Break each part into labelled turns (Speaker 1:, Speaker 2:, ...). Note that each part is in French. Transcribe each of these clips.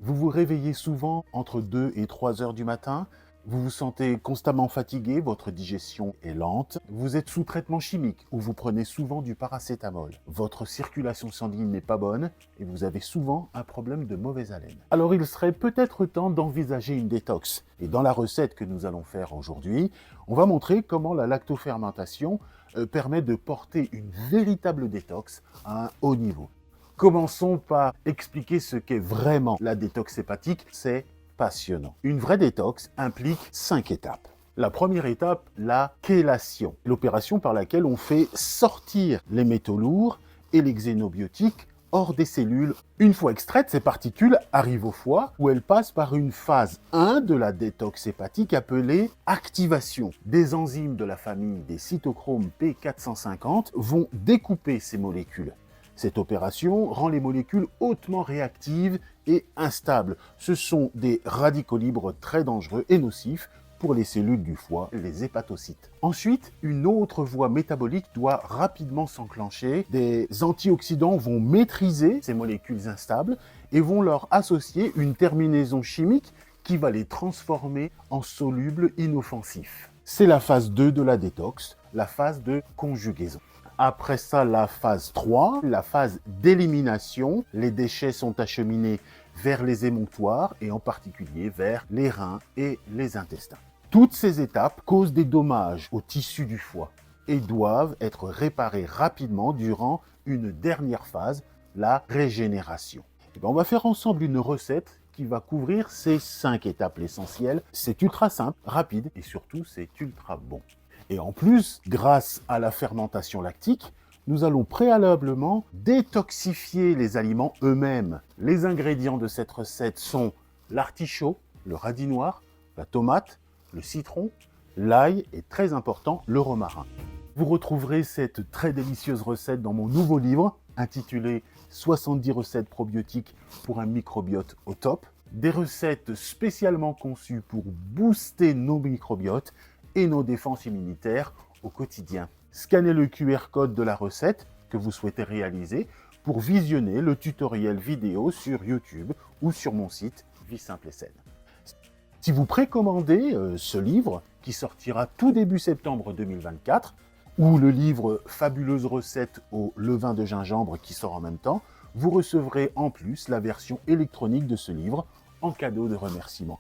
Speaker 1: Vous vous réveillez souvent entre 2 et 3 heures du matin. Vous vous sentez constamment fatigué, votre digestion est lente. Vous êtes sous traitement chimique ou vous prenez souvent du paracétamol. Votre circulation sanguine n'est pas bonne et vous avez souvent un problème de mauvaise haleine. Alors il serait peut-être temps d'envisager une détox. Et dans la recette que nous allons faire aujourd'hui, on va montrer comment la lactofermentation permet de porter une véritable détox à un haut niveau. Commençons par expliquer ce qu'est vraiment la détox hépatique. C'est passionnant. Une vraie détox implique 5 étapes. La première étape, la chélation, l'opération par laquelle on fait sortir les métaux lourds et les xénobiotiques hors des cellules. Une fois extraites, ces particules arrivent au foie où elles passent par une phase 1 de la détox hépatique appelée activation. Des enzymes de la famille des cytochromes P450 vont découper ces molécules. Cette opération rend les molécules hautement réactives et instables. Ce sont des radicaux libres très dangereux et nocifs pour les cellules du foie, les hépatocytes. Ensuite, une autre voie métabolique doit rapidement s'enclencher. Des antioxydants vont maîtriser ces molécules instables et vont leur associer une terminaison chimique qui va les transformer en solubles inoffensifs. C'est la phase 2 de la détox, la phase de conjugaison. Après ça, la phase 3, la phase d'élimination. Les déchets sont acheminés vers les émonctoires et en particulier vers les reins et les intestins. Toutes ces étapes causent des dommages au tissu du foie et doivent être réparées rapidement durant une dernière phase, la régénération. On va faire ensemble une recette qui va couvrir ces 5 étapes essentielles. C'est ultra simple, rapide et surtout c'est ultra bon. Et en plus, grâce à la fermentation lactique, nous allons préalablement détoxifier les aliments eux-mêmes. Les ingrédients de cette recette sont l'artichaut, le radis noir, la tomate, le citron, l'ail et très important, le romarin. Vous retrouverez cette très délicieuse recette dans mon nouveau livre intitulé 70 recettes probiotiques pour un microbiote au top. Des recettes spécialement conçues pour booster nos microbiotes et nos défenses immunitaires au quotidien. Scannez le QR code de la recette que vous souhaitez réaliser pour visionner le tutoriel vidéo sur YouTube ou sur mon site Vie Simple et Saine. Si vous précommandez ce livre, qui sortira tout début septembre 2024, ou le livre Fabuleuse recette au levain de gingembre qui sort en même temps, vous recevrez en plus la version électronique de ce livre en cadeau de remerciement.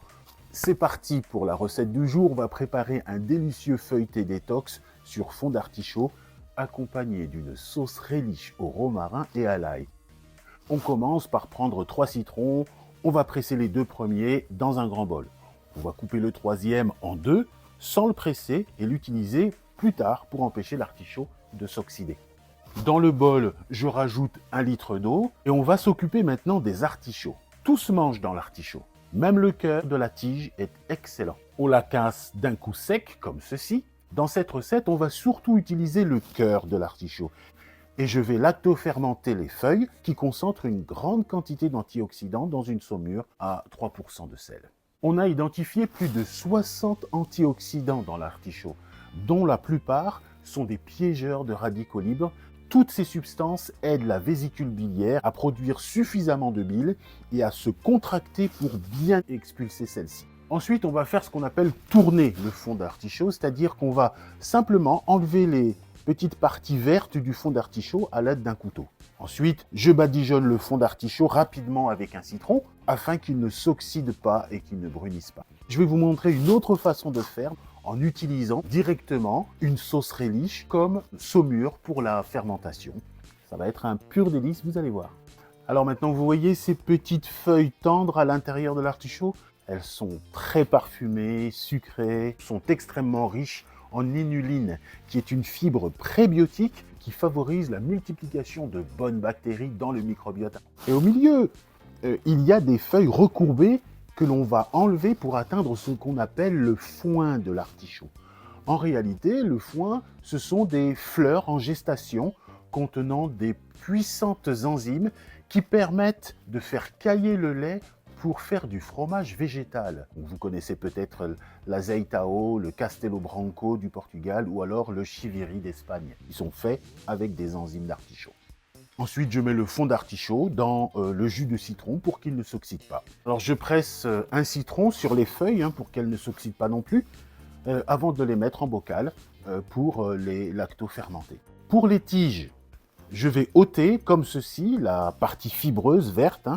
Speaker 1: C'est parti pour la recette du jour. On va préparer un délicieux feuilleté détox sur fond d'artichaut accompagné d'une sauce relish au romarin et à l'ail. On commence par prendre 3 citrons. On va presser les 2 premiers dans un grand bol. On va couper le 3e en 2 sans le presser et l'utiliser plus tard pour empêcher l'artichaut de s'oxyder. Dans le bol, je rajoute 1 litre d'eau et on va s'occuper maintenant des artichauts. Tout se mange dans l'artichaut. Même le cœur de la tige est excellent. On la casse d'un coup sec, comme ceci. Dans cette recette, on va surtout utiliser le cœur de l'artichaut. Et je vais lactofermenter les feuilles qui concentrent une grande quantité d'antioxydants dans une saumure à 3% de sel. On a identifié plus de 60 antioxydants dans l'artichaut, dont la plupart sont des piégeurs de radicaux libres. Toutes ces substances aident la vésicule biliaire à produire suffisamment de bile et à se contracter pour bien expulser celle-ci. Ensuite, on va faire ce qu'on appelle tourner le fond d'artichaut, c'est-à-dire qu'on va simplement enlever les petites parties vertes du fond d'artichaut à l'aide d'un couteau. Ensuite, je badigeonne le fond d'artichaut rapidement avec un citron afin qu'il ne s'oxyde pas et qu'il ne brunisse pas. Je vais vous montrer une autre façon de faire en utilisant directement une sauce relish comme saumure pour la fermentation. Ça va être un pur délice, vous allez voir. Alors maintenant, vous voyez ces petites feuilles tendres à l'intérieur de l'artichaut? Elles sont très parfumées, sucrées, sont extrêmement riches en inuline, qui est une fibre prébiotique qui favorise la multiplication de bonnes bactéries dans le microbiote. Et au milieu, il y a des feuilles recourbées que l'on va enlever pour atteindre ce qu'on appelle le foin de l'artichaut. En réalité, le foin, ce sont des fleurs en gestation contenant des puissantes enzymes qui permettent de faire cailler le lait pour faire du fromage végétal. Vous connaissez peut-être l'azeitao, le Castelo Branco du Portugal ou alors le chiviri d'Espagne. Ils sont faits avec des enzymes d'artichaut. Ensuite, je mets le fond d'artichaut dans le jus de citron pour qu'il ne s'oxyde pas. Alors, je presse un citron sur les feuilles pour qu'elles ne s'oxydent pas non plus, avant de les mettre en bocal pour les lacto-fermenter. Pour les tiges, je vais ôter, comme ceci, la partie fibreuse verte,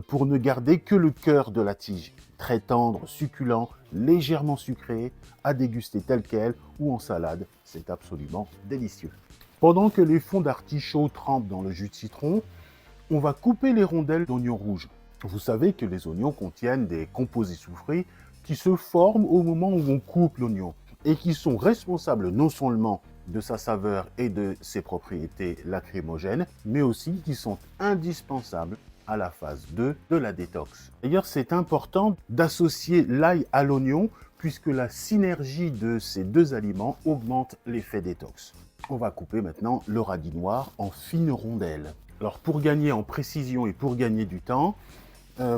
Speaker 1: pour ne garder que le cœur de la tige. Très tendre, succulent, légèrement sucré, à déguster tel quel ou en salade. C'est absolument délicieux. Pendant que les fonds d'artichaut trempent dans le jus de citron, on va couper les rondelles d'oignons rouges. Vous savez que les oignons contiennent des composés soufrés qui se forment au moment où on coupe l'oignon et qui sont responsables non seulement de sa saveur et de ses propriétés lacrymogènes, mais aussi qui sont indispensables à la phase 2 de la détox. D'ailleurs, c'est important d'associer l'ail à l'oignon puisque la synergie de ces deux aliments augmente l'effet détox. On va couper maintenant le radis noir en fines rondelles. Alors pour gagner en précision et pour gagner du temps,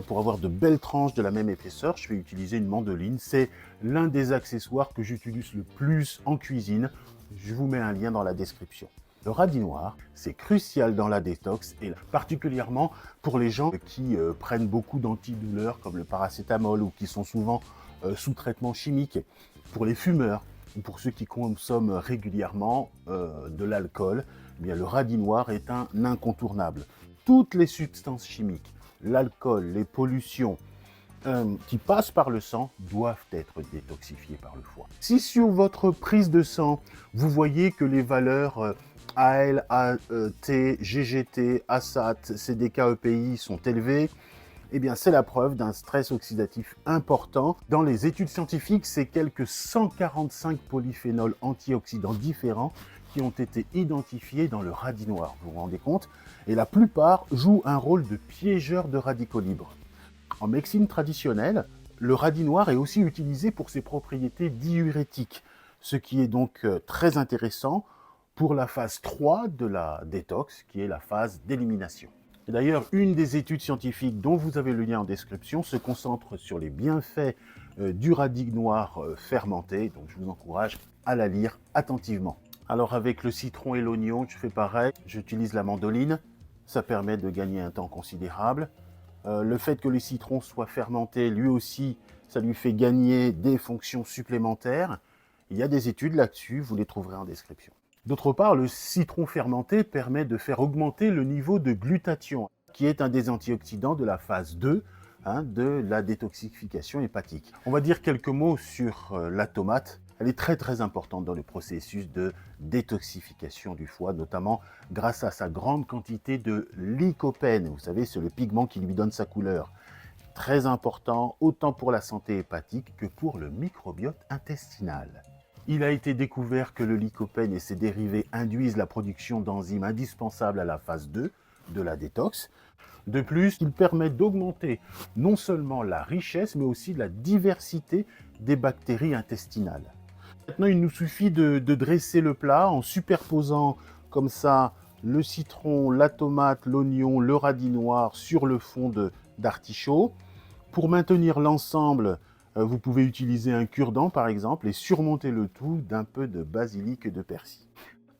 Speaker 1: pour avoir de belles tranches de la même épaisseur, je vais utiliser une mandoline. C'est l'un des accessoires que j'utilise le plus en cuisine. Je vous mets un lien dans la description. Le radis noir, c'est crucial dans la détox et particulièrement pour les gens qui prennent beaucoup d'antidouleurs comme le paracétamol ou qui sont souvent sous traitement chimique. Pour les fumeurs ou pour ceux qui consomment régulièrement de l'alcool, eh bien, le radis noir est un incontournable. Toutes les substances chimiques, l'alcool, les pollutions qui passent par le sang doivent être détoxifiées par le foie. Si sur votre prise de sang, vous voyez que les valeurs AL, AT, GGT, ASAT, CDK, EPI sont élevées, eh bien c'est la preuve d'un stress oxydatif important. Dans les études scientifiques, c'est quelques 145 polyphénols antioxydants différents qui ont été identifiés dans le radis noir, vous vous rendez compte? Et la plupart jouent un rôle de piégeur de radicaux libres. En médecine traditionnelle, le radis noir est aussi utilisé pour ses propriétés diurétiques, ce qui est donc très intéressant pour la phase 3 de la détox, qui est la phase d'élimination. D'ailleurs, une des études scientifiques dont vous avez le lien en description se concentre sur les bienfaits du radis noir fermenté, donc je vous encourage à la lire attentivement. Alors avec le citron et l'oignon, je fais pareil, j'utilise la mandoline, ça permet de gagner un temps considérable. Le fait que le citron soit fermenté, lui aussi, ça lui fait gagner des fonctions supplémentaires. Il y a des études là-dessus, vous les trouverez en description. D'autre part, le citron fermenté permet de faire augmenter le niveau de glutathion, qui est un des antioxydants de la phase 2 de la détoxification hépatique. On va dire quelques mots sur la tomate. Elle est très importante dans le processus de détoxification du foie, notamment grâce à sa grande quantité de lycopène. Vous savez, c'est le pigment qui lui donne sa couleur. Très important, autant pour la santé hépatique que pour le microbiote intestinal. Il a été découvert que le lycopène et ses dérivés induisent la production d'enzymes indispensables à la phase 2 de la détox. De plus, il permet d'augmenter non seulement la richesse, mais aussi la diversité des bactéries intestinales. Maintenant, il nous suffit de dresser le plat en superposant comme ça le citron, la tomate, l'oignon, le radis noir sur le fond d'artichaut. Pour maintenir l'ensemble, vous pouvez utiliser un cure-dent par exemple et surmonter le tout d'un peu de basilic et de persil.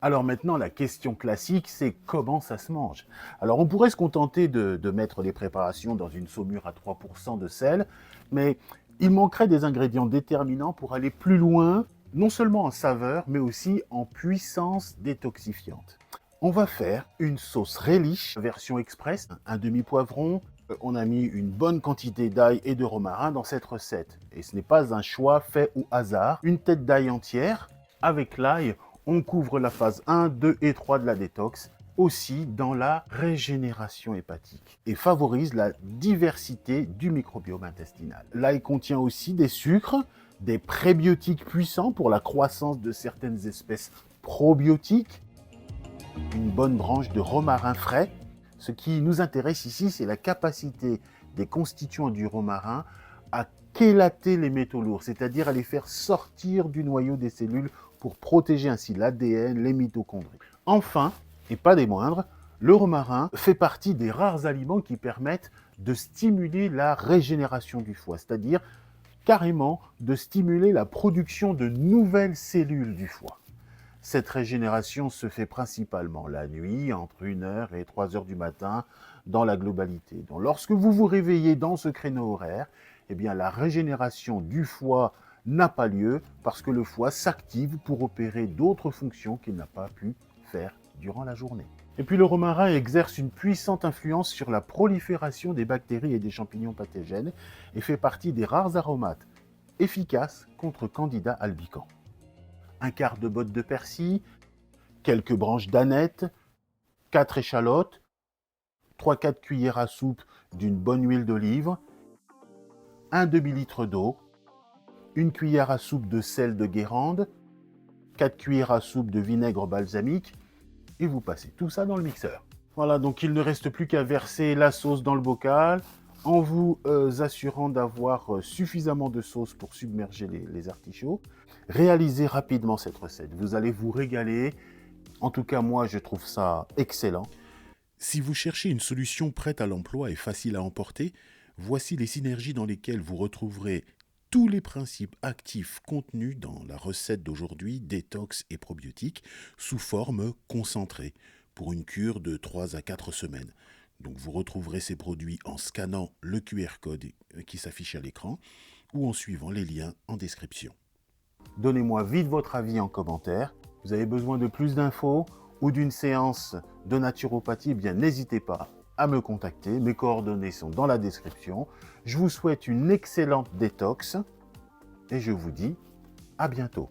Speaker 1: Alors maintenant, la question classique, c'est comment ça se mange? Alors on pourrait se contenter de mettre les préparations dans une saumure à 3% de sel, mais il manquerait des ingrédients déterminants pour aller plus loin, non seulement en saveur, mais aussi en puissance détoxifiante. On va faire une sauce relish, version express, un demi-poivron. On a mis une bonne quantité d'ail et de romarin dans cette recette. Et ce n'est pas un choix fait au hasard. Une tête d'ail entière. Avec l'ail, on couvre la phase 1, 2 et 3 de la détox, aussi dans la régénération hépatique et favorise la diversité du microbiome intestinal. L'ail contient aussi des sucres, des prébiotiques puissants pour la croissance de certaines espèces probiotiques, une bonne branche de romarin frais. Ce qui nous intéresse ici, c'est la capacité des constituants du romarin à chélater les métaux lourds, c'est-à-dire à les faire sortir du noyau des cellules pour protéger ainsi l'ADN, les mitochondries. Enfin, et pas des moindres, le romarin fait partie des rares aliments qui permettent de stimuler la régénération du foie, c'est-à-dire carrément de stimuler la production de nouvelles cellules du foie. Cette régénération se fait principalement la nuit, entre 1h et 3h du matin, dans la globalité. Donc, lorsque vous vous réveillez dans ce créneau horaire, eh bien, la régénération du foie n'a pas lieu parce que le foie s'active pour opérer d'autres fonctions qu'il n'a pas pu faire durant la journée. Et puis le romarin exerce une puissante influence sur la prolifération des bactéries et des champignons pathogènes et fait partie des rares aromates efficaces contre Candida albicans. Un quart de botte de persil, quelques branches d'aneth, 4 échalotes, 3-4 cuillères à soupe d'une bonne huile d'olive, un demi-litre d'eau, une cuillère à soupe de sel de Guérande, 4 cuillères à soupe de vinaigre balsamique, et vous passez tout ça dans le mixeur. Voilà, donc il ne reste plus qu'à verser la sauce dans le bocal, en vous assurant d'avoir suffisamment de sauce pour submerger les artichauts. Réalisez rapidement cette recette, vous allez vous régaler. En tout cas, moi, je trouve ça excellent.
Speaker 2: Si vous cherchez une solution prête à l'emploi et facile à emporter, voici les synergies dans lesquelles vous retrouverez tous les principes actifs contenus dans la recette d'aujourd'hui, détox et probiotique, sous forme concentrée, pour une cure de 3 à 4 semaines. Donc vous retrouverez ces produits en scannant le QR code qui s'affiche à l'écran ou en suivant les liens en description.
Speaker 1: Donnez-moi vite votre avis en commentaire. Vous avez besoin de plus d'infos ou d'une séance de naturopathie, eh bien n'hésitez pas à me contacter. Mes coordonnées sont dans la description. Je vous souhaite une excellente détox et je vous dis à bientôt.